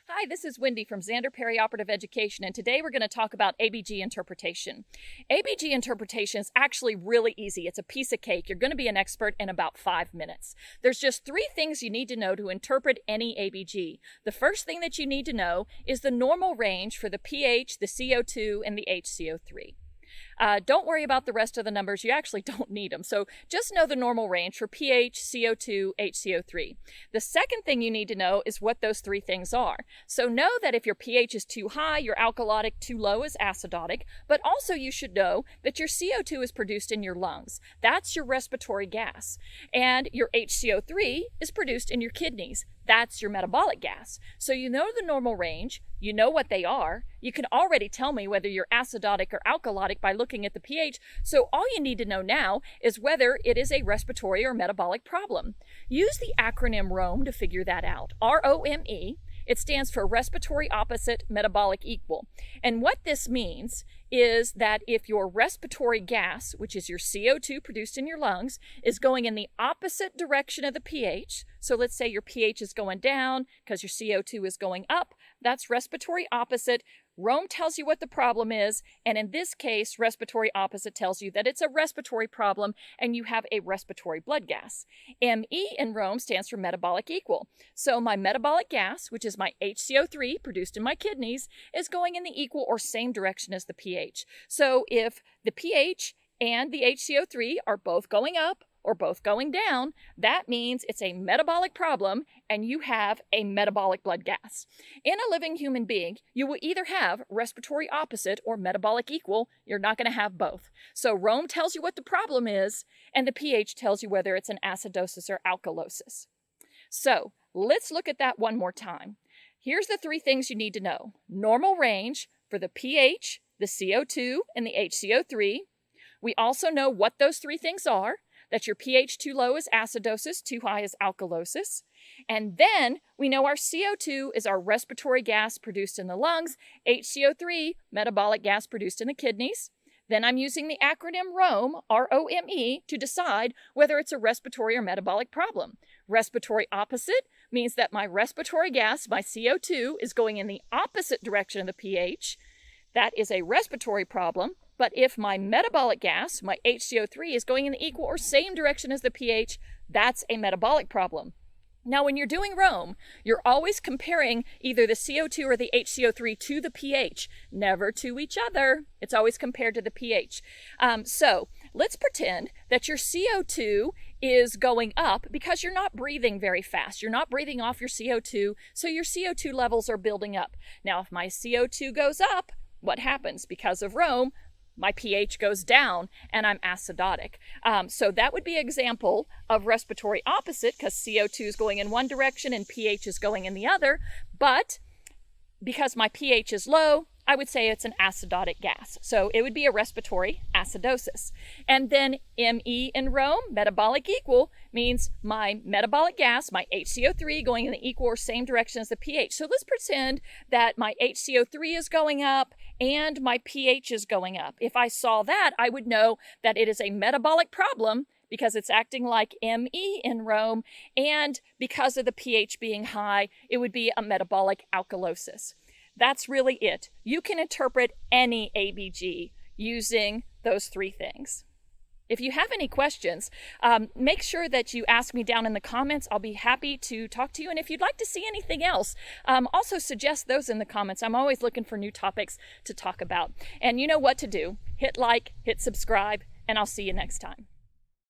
Hi, this is Wendy from Zander Perioperative Education, and today we're going to talk about ABG Interpretation. ABG Interpretation is actually really easy. It's a piece of cake. You're going to be an expert in about 5 minutes. There's just 3 things you need to know to interpret any ABG. The first thing that you need to know is the normal range for the pH, the CO2, and the HCO3. Don't worry about the rest of the numbers. You actually don't need them. So just know the normal range for pH, CO2, HCO3. The second thing you need to know is what those 3 things are. So know that if your pH is too high, you're alkalotic, too low is acidotic, but also you should know that your CO2 is produced in your lungs. That's your respiratory gas. And your HCO3 is produced in your kidneys. That's your metabolic gas. So you know the normal range, you know what they are. You can already tell me whether you're acidotic or alkalotic by looking at the pH. So all you need to know now is whether it is a respiratory or metabolic problem. Use the acronym ROME to figure that out. ROME. It stands for respiratory opposite metabolic equal. And what this means is that if your respiratory gas, which is your CO2 produced in your lungs, is going in the opposite direction of the pH, so let's say your pH is going down because your CO2 is going up, that's respiratory opposite. Rome tells you what the problem is, and in this case, respiratory opposite tells you that it's a respiratory problem and you have a respiratory blood gas. ME in Rome stands for metabolic equal. So my metabolic gas, which is my HCO3 produced in my kidneys, is going in the equal or same direction as the pH. So if the pH and the HCO3 are both going up or both going down, that means it's a metabolic problem and you have a metabolic blood gas. In a living human being, you will either have respiratory opposite or metabolic equal. You're not going to have both. So Rome tells you what the problem is, and the pH tells you whether it's an acidosis or alkalosis. So let's look at that one more time. Here's the 3 things you need to know. Normal range for the pH, the CO2, and the HCO3. We also know what those 3 things are. That your pH too low is acidosis, too high is alkalosis. And then we know our CO2 is our respiratory gas produced in the lungs, HCO3, metabolic gas produced in the kidneys. Then I'm using the acronym ROME, R-O-M-E, to decide whether it's a respiratory or metabolic problem. Respiratory opposite means that my respiratory gas, my CO2, is going in the opposite direction of the pH. That is a respiratory problem. But if my metabolic gas, my HCO3, is going in the equal or same direction as the pH, that's a metabolic problem. Now, when you're doing ROME, you're always comparing either the CO2 or the HCO3 to the pH, never to each other. It's always compared to the pH. So let's pretend that your CO2 is going up because you're not breathing very fast. You're not breathing off your CO2, so your CO2 levels are building up. Now, if my CO2 goes up, what happens? Because of ROME, my pH goes down and I'm acidotic. So that would be an example of respiratory opposite because CO2 is going in one direction and pH is going in the other. But because my pH is low, I would say it's an acidotic gas. So it would be a respiratory acidosis. And then ME in Rome, metabolic equal, means my metabolic gas, my HCO3, going in the equal or same direction as the pH. So let's pretend that my HCO3 is going up and my pH is going up. If I saw that, I would know that it is a metabolic problem because it's acting like ME in Rome, and because of the pH being high, it would be a metabolic alkalosis. That's really it. You can interpret any ABG using those 3 things. If you have any questions, make sure that you ask me down in the comments. I'll be happy to talk to you. And if you'd like to see anything else, also suggest those in the comments. I'm always looking for new topics to talk about. And you know what to do. Hit like, hit subscribe, and I'll see you next time.